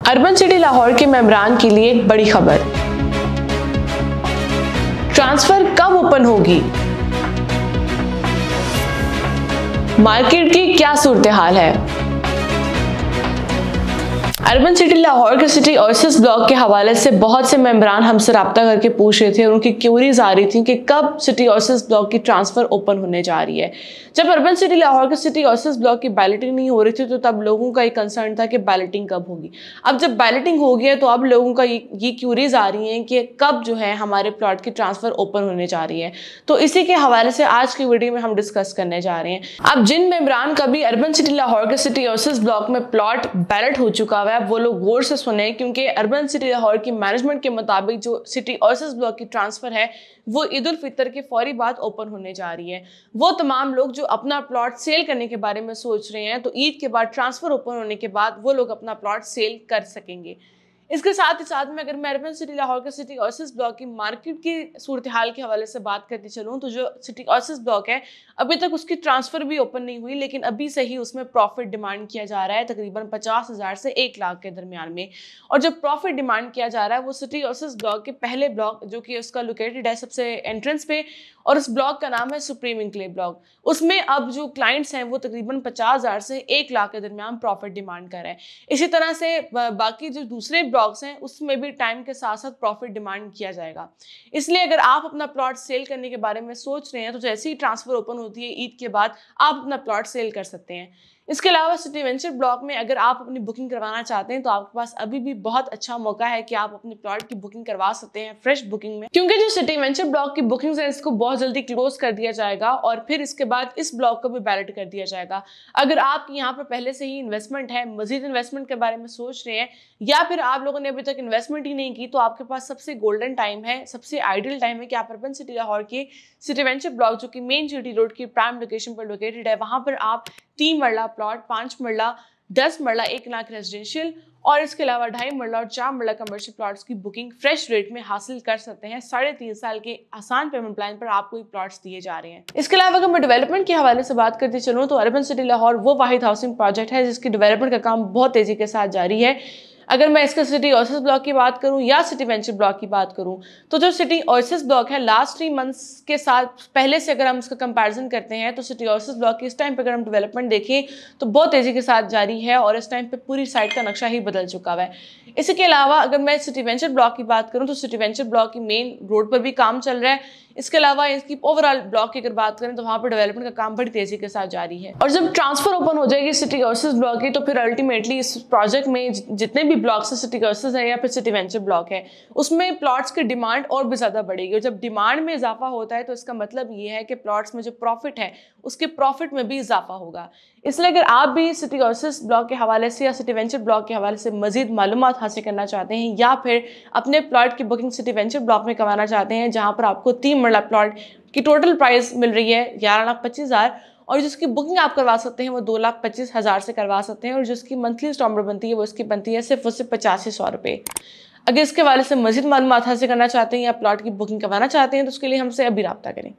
Urban city Lahore के मेंबरान के लिए एक बड़ी खबर। ट्रांसफर कब ओपन होगी? मार्केट की क्या सूरत हाल है? अर्बन सिटी लाहौर के सिटी ओएसिस ब्लॉक के हवाले से बहुत से मेंबरान हमसे रब्ता करके पूछ रहे थे और उनकी क्यूरीज आ रही थी कि कब सिटी ओएसिस ब्लॉक की ट्रांसफर ओपन होने जा रही है। जब अर्बन सिटी लाहौर के सिटी ओएसिस ब्लॉक की बैलेटिंग नहीं हो रही थी तो तब लोगों का एक कंसर्न था कि बैलेटिंग कब होगी। अब जब बैलेटिंग हो गई है तो अब लोगों का ये क्यूरीज आ रही हैं कि कब जो है हमारे प्लॉट की ट्रांसफर ओपन होने जा रही है। तो इसी के हवाले से आज की वीडियो में हम डिस्कस करने जा रहे हैं। अब जिन मेंबरान का भी अर्बन सिटी लाहौर के सिटी ओएसिस ब्लॉक में प्लॉट बैलेट हो चुका है वो लोग गौर से सुने, क्योंकि अर्बन सिटी लाहौर की मैनेजमेंट के मुताबिक जो सिटी ओएसिस ब्लॉक की ट्रांसफर है वो ईद उल फितर के फौरी बाद ओपन होने जा रही है। वो तमाम लोग जो अपना प्लॉट सेल करने के बारे में सोच रहे हैं तो ईद के बाद ट्रांसफर ओपन होने के बाद वो लोग अपना प्लॉट सेल कर सकेंगे। इसके साथ ही साथ में अगर मैं अर्बन सिटी लाहौर के सिटी ओएसिस ब्लॉक की मार्केट की सूरत हाल के हवाले से बात करती चलूँ तो जो सिटी ओएसिस ब्लॉक है अभी तक उसकी ट्रांसफर भी ओपन नहीं हुई, लेकिन अभी से ही उसमें प्रॉफिट डिमांड किया जा रहा है तकरीबन 50,000 से 1 लाख के दरमियान में। और जब प्रॉफिट डिमांड किया जा रहा है वो सिटी ओएसिस ब्लॉक के पहले ब्लॉक जो कि उसका लोकेटेड है सबसे एंट्रेंस पे, और उस ब्लॉक का नाम है सुप्रीम इनक्लेव ब्लॉक। उसमें अब जो क्लाइंट्स हैं वो तकरीबन 50,000 से 1 लाख के दरमियान प्रॉफिट डिमांड कर रहे हैं। इसी तरह से बाकी जो दूसरे ब्लॉक्स हैं उसमें भी टाइम के साथ साथ प्रॉफिट डिमांड किया जाएगा। इसलिए अगर आप अपना प्लॉट सेल करने के बारे में सोच रहे हैं तो जैसे ही ट्रांसफर ओपन होती है ईद के बाद आप अपना प्लॉट सेल कर सकते हैं। इसके अलावा सिटी वेंचर ब्लॉक में अगर आप अपनी बुकिंग करवाना चाहते हैं तो आपके पास अभी भी बहुत अच्छा मौका है कि आप अपने प्लॉट की बुकिंग करवा सकते हैं फ्रेश बुकिंग में, क्योंकि जो सिटी वेंचर ब्लॉक की बुकिंग है इसको बहुत जल्दी क्लोज कर दिया जाएगा और फिर इसके बाद इस ब्लॉक को भी बैलेट कर दिया जाएगा। अगर आपकी यहाँ पर पहले से ही इन्वेस्टमेंट है, मजीद इन्वेस्टमेंट के बारे में सोच रहे हैं या फिर आप लोगों ने अभी तक इन्वेस्टमेंट ही नहीं की तो आपके पास सबसे गोल्डन टाइम है, सबसे आइडियल टाइम है कि आप अर्बन सिटी लाहौर की सिटी वेंचर ब्लॉक जो कि मेन जीटी रोड की प्राइम लोकेशन पर लोकेटेड है वहां पर आप 3 मरला प्लॉट, 5 मरला, 10 मरला 1 लाख रेजिडेंशियल और इसके अलावा 2.5 मरला और 4 मरला कमर्शियल प्लॉट्स की बुकिंग फ्रेश रेट में हासिल कर सकते हैं। 3.5 साल के आसान पेमेंट प्लान पर आपको प्लॉट्स दिए जा रहे हैं। इसके अलावा अगर मैं डेवलपमेंट के हवाले से बात करती चलूँ तो अर्बन सिटी लाहौर वो वाहिद हाउसिंग प्रोजेक्ट है जिसकी डेवलपमेंट का काम बहुत तेजी के साथ जारी है। अगर मैं इसके सिटी ओएसिस ब्लॉक की बात करूं या सिटी वेंचर ब्लॉक की बात करूं तो जो सिटी ओएसिस ब्लॉक है लास्ट 3 मंथ्स के साथ पहले से अगर हम इसका कंपैरिजन करते हैं तो सिटी ओएसिस ब्लॉक की इस टाइम पे अगर हम डेवलपमेंट देखें तो बहुत तेजी के साथ जारी है और इस टाइम पे पूरी साइट का नक्शा ही बदल चुका है। इसके अलावा अगर मैं सिटी वेंचर ब्लॉक की बात करूं तो सिटी वेंचर ब्लॉक की मेन रोड पर भी काम चल रहा है। इसके अलावा इसकी ओवरऑल ब्लॉक की अगर बात करें तो वहां पर डेवलपमेंट का काम बड़ी तेजी के साथ जारी है। और जब ट्रांसफर ओपन हो जाएगी सिटी ओएसिस ब्लॉक की तो फिर अल्टीमेटली इस प्रोजेक्ट में जितने भी ब्लॉक्स है सिटी ओएसिस है या फिर सिटी वेंचर ब्लॉक है उसमें प्लॉट्स की डिमांड और भी ज्यादा बढ़ेगी। और जब डिमांड में इजाफा होता है तो इसका मतलब ये है कि प्लॉट्स में जो प्रॉफिट है उसके प्रॉफिट में भी इजाफा होगा। इसलिए अगर आप भी सिटी ओएसिस ब्लॉक के हवाले से या सिटी वेंचर ब्लॉक के हवाले से मजीद मालूमात हासिल करना चाहते हैं या फिर अपने प्लॉट की बुकिंग सिटी वेंचर ब्लॉक में करवाना चाहते हैं जहां पर आपको 3 मरला प्लॉट की टोटल प्राइस मिल रही है 11,25,000 और जिसकी बुकिंग आप करवा सकते हैं वो 2,25,000 से करवा सकते हैं और जिसकी मंथली इंस्टॉलमेंट बनती है वो इसकी बनती है सिर्फ उससे 85-100 रुपये। अगर इसके हवाले से मजीद मालूमात हासिल करना चाहते हैं या प्लॉट की बुकिंग करवाना चाहते हैं तो उसके लिए हमसे अभी रब्ता करें।